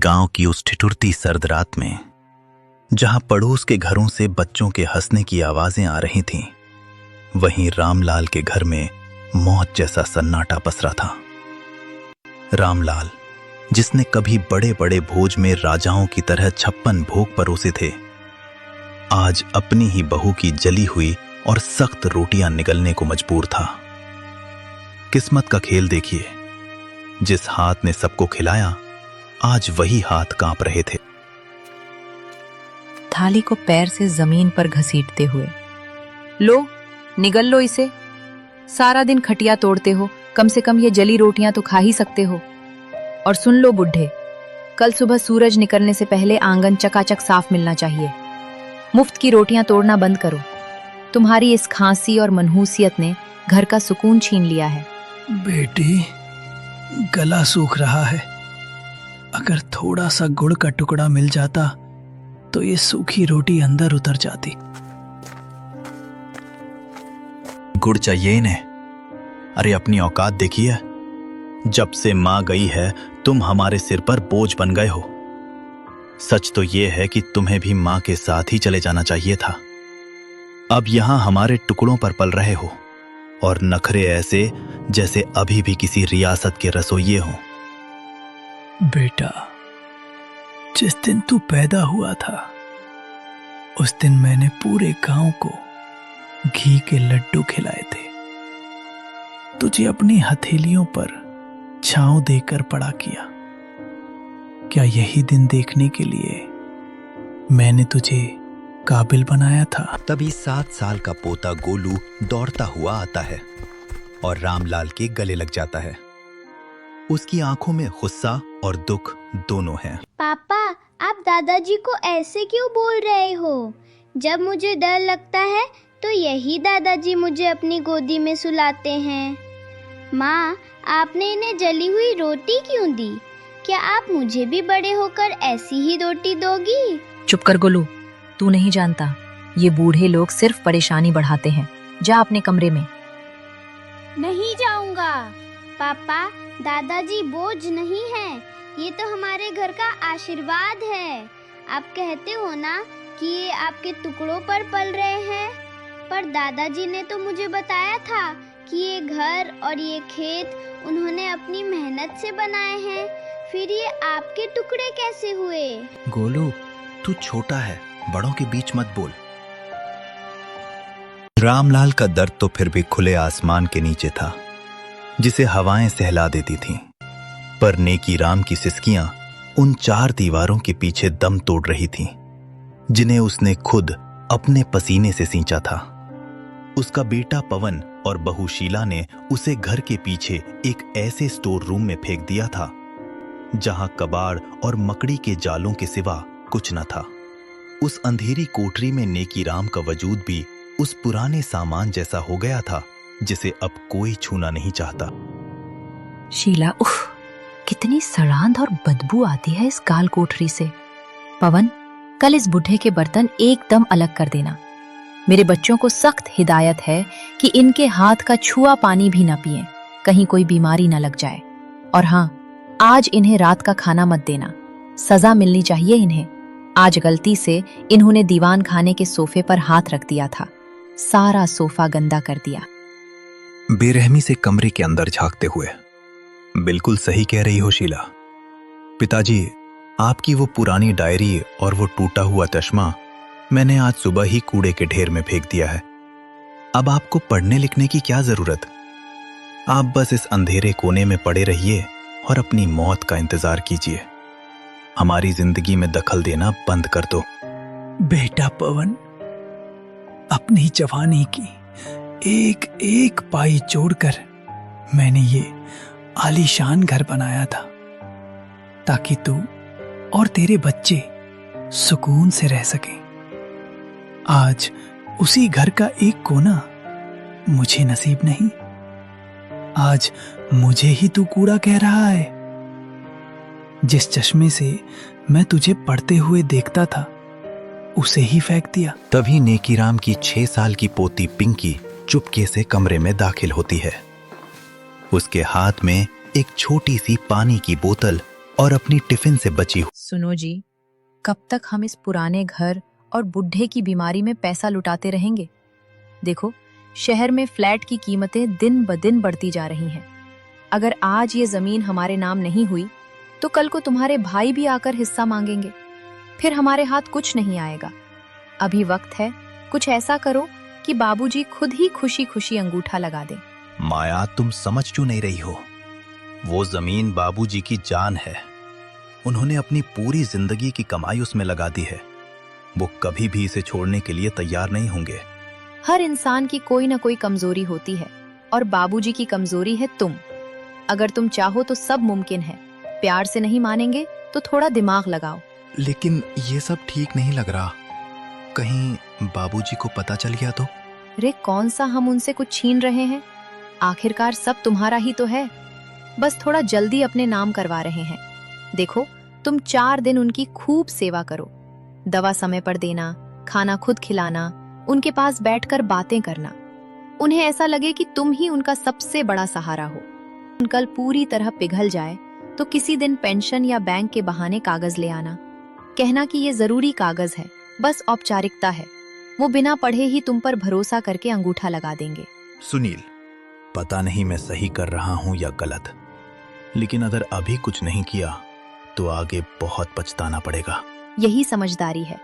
गांव की उस ठिठुरती सर्द रात में, जहां पड़ोस के घरों से बच्चों के हंसने की आवाजें आ रही थीं, वहीं रामलाल के घर में मौत जैसा सन्नाटा पसरा था। रामलाल, जिसने कभी बड़े बड़े भोज में राजाओं की तरह 56 भोग परोसे थे, आज अपनी ही बहू की जली हुई और सख्त रोटियां निगलने को मजबूर था। किस्मत का खेल देखिए, जिस हाथ ने सबको खिलाया, आज वही हाथ कांप रहे थे। थाली को पैर से जमीन पर घसीटते हुए, लो निगल लो इसे, सारा दिन खटिया तोड़ते हो, कम से कम ये जली रोटियां तो खा ही सकते हो। और सुन लो बुढ़े, कल सुबह सूरज निकलने से पहले आंगन चकाचक साफ मिलना चाहिए। मुफ्त की रोटियां तोड़ना बंद करो। तुम्हारी इस खांसी और मनहूसियत ने घर का सुकून छीन लिया है। बेटी, गला सूख रहा है। अगर थोड़ा सा गुड़ का टुकड़ा मिल जाता तो ये सूखी रोटी अंदर उतर जाती। गुड़ चाहिए इन्हें? अरे अपनी औकात देखिए। जब से मां गई है, तुम हमारे सिर पर बोझ बन गए हो। सच तो यह है कि तुम्हें भी मां के साथ ही चले जाना चाहिए था। अब यहां हमारे टुकड़ों पर पल रहे हो, और नखरे ऐसे जैसे अभी भी किसी रियासत के रसोइये हों। बेटा, जिस दिन तू पैदा हुआ था, उस दिन मैंने पूरे गांव को घी के लड्डू खिलाए थे। तुझे अपनी हथेलियों पर छांव देकर बड़ा किया। क्या यही दिन देखने के लिए मैंने तुझे काबिल बनाया था? तभी 7 साल का पोता गोलू दौड़ता हुआ आता है और रामलाल के गले लग जाता है। उसकी आंखों में गुस्सा और दुख दोनों हैं। पापा, आप दादाजी को ऐसे क्यों बोल रहे हो? जब मुझे डर लगता है तो यही दादाजी मुझे अपनी गोदी में सुलाते हैं। माँ, आपने इन्हें जली हुई रोटी क्यों दी? क्या आप मुझे भी बड़े होकर ऐसी ही रोटी दोगी? चुप कर गोलू, तू नहीं जानता, ये बूढ़े लोग सिर्फ परेशानी बढ़ाते हैं। जा अपने कमरे में। नहीं जाऊंगा। पापा, दादाजी बोझ नहीं है, ये तो हमारे घर का आशीर्वाद है। आप कहते हो ना कि ये आपके टुकड़ों पर पल रहे हैं, पर दादाजी ने तो मुझे बताया था कि ये घर और ये खेत उन्होंने अपनी मेहनत से बनाए हैं। फिर ये आपके टुकड़े कैसे हुए? गोलू, तू छोटा है, बड़ों के बीच मत बोल। रामलाल का दर्द तो फिर भी खुले आसमान के नीचे था, जिसे हवाएं सहला देती थीं। पर नेकी राम की सिसकियां उन 4 दीवारों के पीछे दम तोड़ रही थीं, जिन्हें उसने खुद अपने पसीने से सींचा था। उसका बेटा पवन और बहू शीला ने उसे घर के पीछे एक ऐसे स्टोर रूम में फेंक दिया था, जहां कबाड़ और मकड़ी के जालों के सिवा कुछ न था। उस अंधेरी कोठरी में नेकी राम का वजूद भी उस पुराने सामान जैसा हो गया था, जिसे अब कोई छूना नहीं चाहता। शीला, उफ, कितनी सड़ांध और बदबू आती है इस काल कोठरी से। पवन, कल इस बुढ़े के बर्तन एकदम अलग कर देना। मेरे बच्चों को सख्त हिदायत है कि इनके हाथ का छुआ पानी भी ना पिएं, कहीं कोई बीमारी ना लग जाए। और हाँ, आज इन्हें रात का खाना मत देना, सजा मिलनी चाहिए इन्हें। आज गलती से इन्होंने दीवान खाने के सोफे पर हाथ रख दिया था, सारा सोफा गंदा कर दिया। बेरहमी से कमरे के अंदर झांकते हुए, बिल्कुल सही कह रही हो शीला। पिताजी, आपकी वो पुरानी डायरी और वो टूटा हुआ चश्मा मैंने आज सुबह ही कूड़े के ढेर में फेंक दिया है। अब आपको पढ़ने लिखने की क्या जरूरत? आप बस इस अंधेरे कोने में पड़े रहिए और अपनी मौत का इंतजार कीजिए। हमारी जिंदगी में दखल देना बंद कर दो। बेटा पवन, अपनी जवानी की एक एक पाई जोड़कर मैंने ये आलीशान घर बनाया था, ताकि तू और तेरे बच्चे सुकून से रह सकें। आज उसी घर का एक कोना मुझे नसीब नहीं। आज मुझे ही तू कूड़ा कह रहा है। जिस चश्मे से मैं तुझे पढ़ते हुए देखता था, उसे ही फेंक दिया। तभी नेकीराम की 6 साल की पोती पिंकी चुपके से कमरे में दाखिल होती है। उसके हाथ में एक छोटी सी पानी की बोतल और अपनी टिफिन से बची सुनो जी, कब तक हम इस पुराने घर और बुढ़े की बीमारी में पैसा लुटाते रहेंगे? देखो, शहर में फ्लैट की कीमतें दिन ब दिन बढ़ती जा रही हैं। अगर आज ये जमीन हमारे नाम नहीं हुई तो कल को तुम्हारे भाई भी आकर हिस्सा मांगेंगे, फिर हमारे हाथ कुछ नहीं आएगा। अभी वक्त है, कुछ ऐसा करो कि बाबूजी खुद ही खुशी खुशी अंगूठा लगा दें। माया, तुम समझ क्यों नहीं रही हो? वो जमीन बाबूजी की जान है। उन्होंने अपनी पूरी जिंदगी की कमाई उसमें लगा दी है। वो कभी भी इसे छोड़ने के लिए तैयार नहीं होंगे। हर इंसान की कोई ना कोई कमजोरी होती है और बाबूजी की कमजोरी है तुम। अगर तुम चाहो तो सब मुमकिन है। प्यार से नहीं मानेंगे तो थोड़ा दिमाग लगाओ। लेकिन ये सब ठीक नहीं लग रहा। कहीं बाबूजी को पता चल गया तो? रे, कौन सा हम उनसे कुछ छीन रहे हैं? आखिरकार सब तुम्हारा ही तो है। बस थोड़ा जल्दी अपने नाम करवा रहे हैं। देखो, तुम 4 दिन उनकी खूब सेवा करो। दवा समय पर देना, खाना खुद खिलाना, उनके पास बैठकर बातें करना। उन्हें ऐसा लगे कि तुम ही उनका सबसे बड़ा सहारा हो। कल पूरी तरह पिघल जाए तो किसी दिन पेंशन या बैंक के बहाने कागज ले आना। कहना कि ये जरूरी कागज है, बस औपचारिकता है। वो बिना पढ़े ही तुम पर भरोसा करके अंगूठा लगा देंगे। सुनील, पता नहीं मैं सही कर रहा हूं या गलत, लेकिन अगर अभी कुछ नहीं किया तो आगे बहुत पछताना पड़ेगा। यही समझदारी है।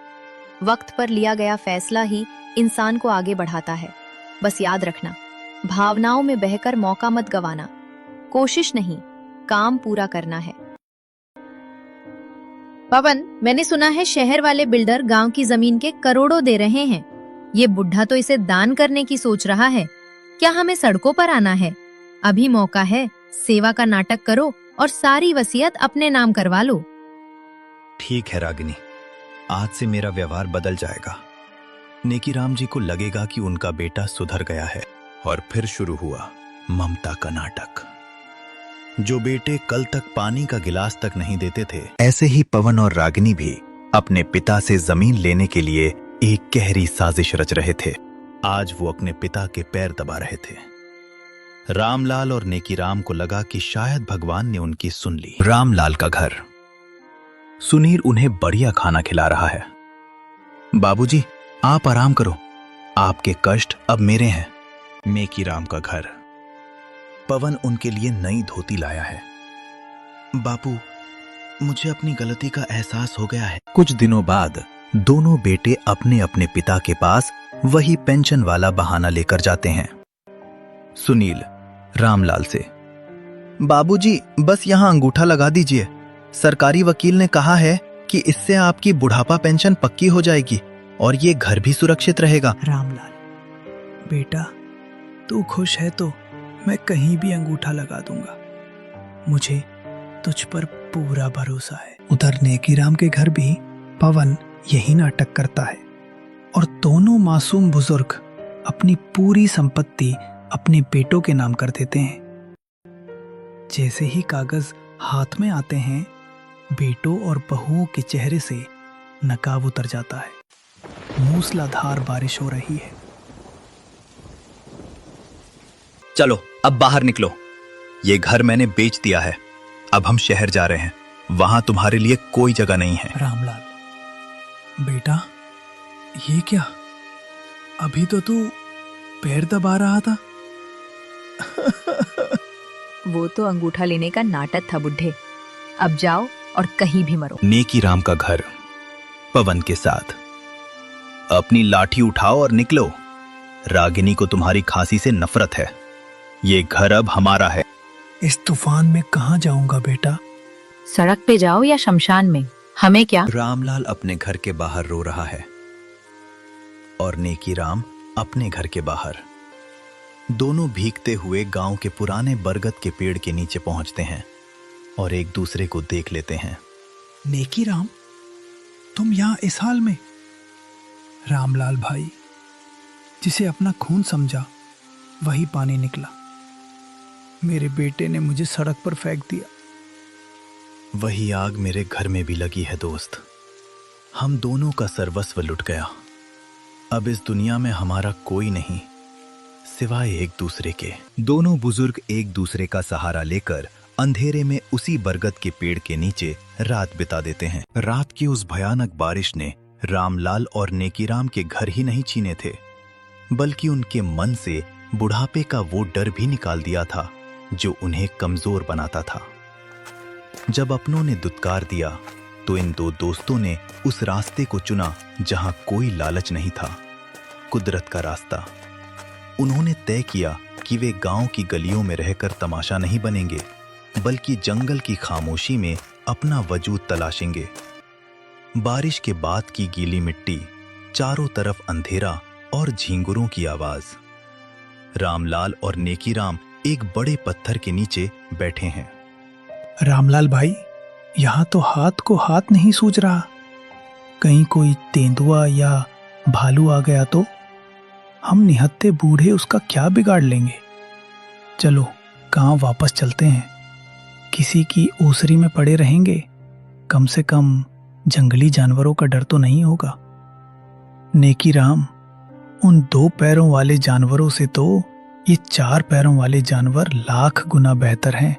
वक्त पर लिया गया फैसला ही इंसान को आगे बढ़ाता है। बस याद रखना, भावनाओं में बहकर मौका मत गंवाना। कोशिश नहीं, काम पूरा करना है। पवन, मैंने सुना है शहर वाले बिल्डर गांव की जमीन के करोड़ों दे रहे हैं। ये बुढ़ा तो इसे दान करने की सोच रहा है। क्या हमें सड़कों पर आना है? अभी मौका है, सेवा का नाटक करो और सारी वसीयत अपने नाम करवा लो। ठीक है रागिनी, आज से मेरा व्यवहार बदल जाएगा। नेकीराम जी को लगेगा कि उनका बेटा सुधर गया है। और फिर शुरू हुआ ममता का नाटक। जो बेटे कल तक पानी का गिलास तक नहीं देते थे, ऐसे ही पवन और रागिनी भी अपने पिता से जमीन लेने के लिए एक गहरी साजिश रच रहे थे। आज वो अपने पिता के पैर दबा रहे थे। रामलाल और नेकीराम को लगा कि शायद भगवान ने उनकी सुन ली। रामलाल का घर। सुनील उन्हें बढ़िया खाना खिला रहा है। बाबूजी, आप आराम करो, आपके कष्ट अब मेरे हैं। नेकीराम का घर। पवन उनके लिए नई धोती लाया है। बापू, मुझे अपनी गलती का एहसास हो गया है। कुछ दिनों बाद दोनों बेटे अपने अपने पिता के पास वही पेंशन वाला बहाना लेकर जाते हैं। सुनील रामलाल से, बाबूजी, बस यहां अंगूठा लगा दीजिए। सरकारी वकील ने कहा है कि इससे आपकी बुढ़ापा पेंशन पक्की हो जाएगी और ये घर भी सुरक्षित रहेगा। रामलाल बेटा, तू खुश है तो मैं कहीं भी अंगूठा लगा दूंगा। मुझे तुझ पर पूरा भरोसा है। उधर नेकीराम के घर भी पवन यही नाटक करता है और दोनों मासूम बुजुर्ग अपनी पूरी संपत्ति अपने बेटों के नाम कर देते हैं। जैसे ही कागज हाथ में आते हैं, बेटों और बहुओं के चेहरे से नकाब उतर जाता है। मूसलाधार बारिश हो रही है। चलो अब बाहर निकलो। ये घर मैंने बेच दिया है। अब हम शहर जा रहे हैं। वहां तुम्हारे लिए कोई जगह नहीं है। रामलाल बेटा, ये क्या? अभी तो तू पैर दबा रहा था। वो तो अंगूठा लेने का नाटक था बुढ़े। अब जाओ और कहीं भी मरो। नेकीराम का घर। पवन के साथ। अपनी लाठी उठाओ और निकलो। रागिनी को तुम्हारी खांसी से नफरत है। ये घर अब हमारा है। इस तूफान में कहाँ जाऊंगा बेटा? सड़क पे जाओ या शमशान में, हमें क्या। रामलाल अपने घर के बाहर रो रहा है और नेकीराम अपने घर के बाहर। दोनों भीगते हुए गांव के पुराने बरगद के पेड़ के नीचे पहुंचते हैं और एक दूसरे को देख लेते हैं। नेकीराम, तुम यहाँ इस हाल में? रामलाल भाई, जिसे अपना खून समझा वही पानी निकला। मेरे बेटे ने मुझे सड़क पर फेंक दिया। वही आग मेरे घर में भी लगी है दोस्त। हम दोनों का सर्वस्व लुट गया। अब इस दुनिया में हमारा कोई नहीं सिवाय एक दूसरे के। दोनों बुजुर्ग एक दूसरे का सहारा लेकर अंधेरे में उसी बरगद के पेड़ के नीचे रात बिता देते हैं। रात की उस भयानक बारिश ने रामलाल और नेकीराम के घर ही नहीं छीने थे, बल्कि उनके मन से बुढ़ापे का वो डर भी निकाल दिया था जो उन्हें कमजोर बनाता था। जब अपनों ने दुत्कार दिया तो इन दो दोस्तों ने उस रास्ते को चुना जहां कोई लालच नहीं था, कुदरत का रास्ता। उन्होंने तय किया कि वे गांव की गलियों में रहकर तमाशा नहीं बनेंगे, बल्कि जंगल की खामोशी में अपना वजूद तलाशेंगे। बारिश के बाद की गीली मिट्टी, चारों तरफ अंधेरा और झींगुरों की आवाज। रामलाल और नेकीराम एक बड़े पत्थर के नीचे बैठे हैं। रामलाल भाई, यहाँ तो हाथ को हाथ नहीं सूझ रहा। कहीं कोई तेंदुआ या भालू आ गया तो हम निहत्थे बूढ़े उसका क्या बिगाड़ लेंगे। चलो गांव वापस चलते हैं। किसी की ओसरी में पड़े रहेंगे, कम से कम जंगली जानवरों का डर तो नहीं होगा। नेकीराम, उन 2 पैरों वाले जानवरों से तो ये 4 पैरों वाले जानवर लाख गुना बेहतर हैं।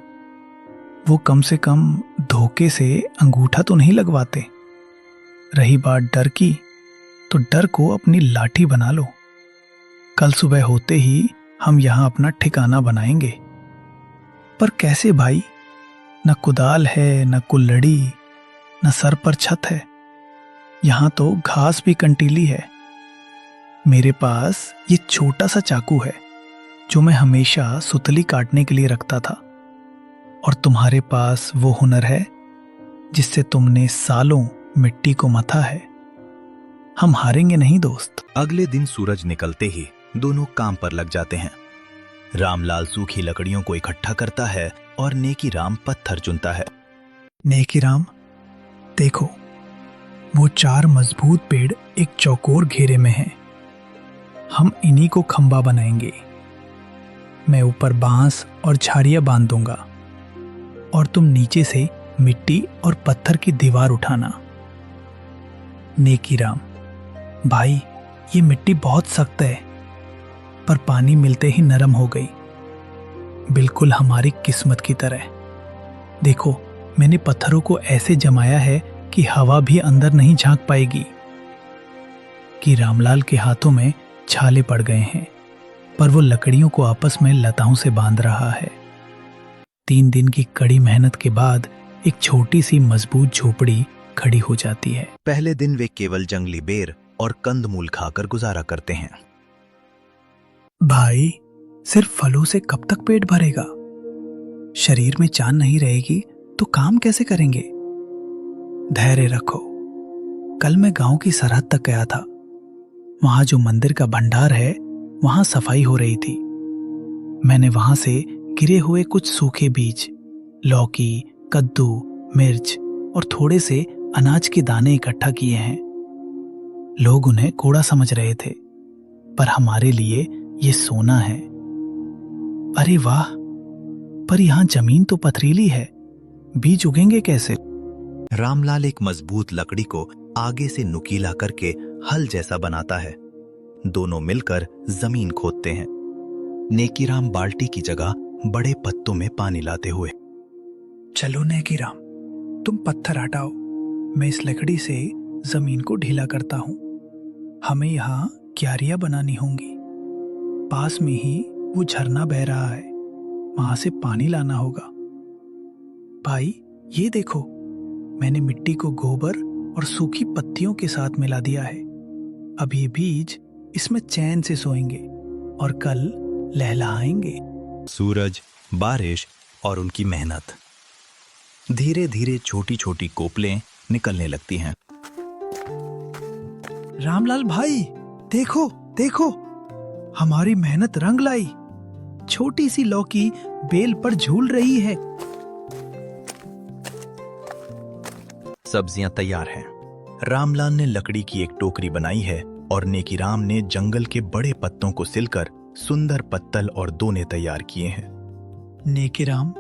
वो कम से कम धोखे से अंगूठा तो नहीं लगवाते। रही बात डर की, तो डर को अपनी लाठी बना लो। कल सुबह होते ही हम यहां अपना ठिकाना बनाएंगे। पर कैसे भाई? न कुदाल है, न कुल्लड़ी, न सर पर छत है। यहां तो घास भी कंटीली है। मेरे पास ये छोटा सा चाकू है जो मैं हमेशा सुतली काटने के लिए रखता था, और तुम्हारे पास वो हुनर है जिससे तुमने सालों मिट्टी को मथा है। हम हारेंगे नहीं दोस्त। अगले दिन सूरज निकलते ही दोनों काम पर लग जाते हैं। रामलाल सूखी लकड़ियों को इकट्ठा करता है और नेकीराम पत्थर चुनता है। नेकीराम, देखो, वो 4 मजबूत पेड़ एक चौकोर घेरे में हैं। हम इन्हीं को खंबा बनाएंगे। मैं ऊपर बांस और झाड़ियां बांध दूंगा, और तुम नीचे से मिट्टी और पत्थर की दीवार उठाना। नेकीराम भाई, ये मिट्टी बहुत सख्त है, पर पानी मिलते ही नरम हो गई, बिल्कुल हमारी किस्मत की तरह। देखो, मैंने पत्थरों को ऐसे जमाया है कि हवा भी अंदर नहीं झांक पाएगी। कि रामलाल के हाथों में छाले पड़ गए हैं, पर वो लकड़ियों को आपस में लताओं से बांध रहा है। 3 दिन की कड़ी मेहनत के बाद एक छोटी सी मजबूत झोपड़ी खड़ी हो जाती है। पहले दिन वे केवल जंगली बेर और कंदमूल खाकर गुजारा करते हैं। भाई, सिर्फ फलों से कब तक पेट भरेगा? शरीर में जान नहीं रहेगी तो काम कैसे करेंगे? धैर्य रखो। कल मैं गांव की सरहद तक गया था। वहां जो मंदिर का भंडार है, वहां सफाई हो रही थी। मैंने वहां से गिरे हुए कुछ सूखे बीज, लौकी, कद्दू, मिर्च और थोड़े से अनाज के दाने इकट्ठा किए हैं। लोग उन्हें कोड़ा समझ रहे थे, पर हमारे लिए ये सोना है। अरे वाह, पर यहां जमीन तो पथरीली है, बीज उगेंगे कैसे? रामलाल एक मजबूत लकड़ी को आगे से नुकीला करके हल जैसा बनाता है। दोनों मिलकर जमीन खोदते हैं। नेकीराम बाल्टी की जगह बड़े पत्तों में पानी लाते हुए। चलो नेकीराम, तुम पत्थर हटाओ, मैं इस लकड़ी से जमीन को ढीला करता हूं। हमें यहाँ क्यारियां बनानी होंगी। पास में ही वो झरना बह रहा है, वहां से पानी लाना होगा। भाई, ये देखो, मैंने मिट्टी को गोबर और सूखी पत्तियों के साथ मिला दिया है। अब ये बीज इसमें चैन से सोएंगे और कल लहलहाएंगे। सूरज, बारिश और उनकी मेहनत। धीरे धीरे छोटी छोटी कोपलें निकलने लगती हैं। रामलाल भाई, देखो देखो, हमारी मेहनत रंग लाई। छोटी सी लौकी बेल पर झूल रही है। सब्जियां तैयार हैं। रामलाल ने लकड़ी की एक टोकरी बनाई है और नेकीराम ने जंगल के बड़े पत्तों को सिलकर सुंदर पत्तल और दोने तैयार किए हैं। नेकीराम,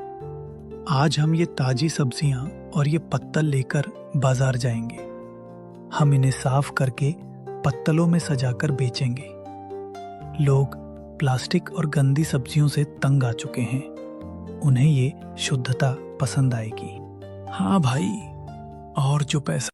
आज हम ये ताजी सब्जियां और ये पत्तल लेकर बाजार जाएंगे। हम इन्हें साफ करके पत्तलों में सजाकर बेचेंगे। लोग प्लास्टिक और गंदी सब्जियों से तंग आ चुके हैं। उन्हें ये शुद्धता पसंद आएगी। हाँ भाई, और जो पैसा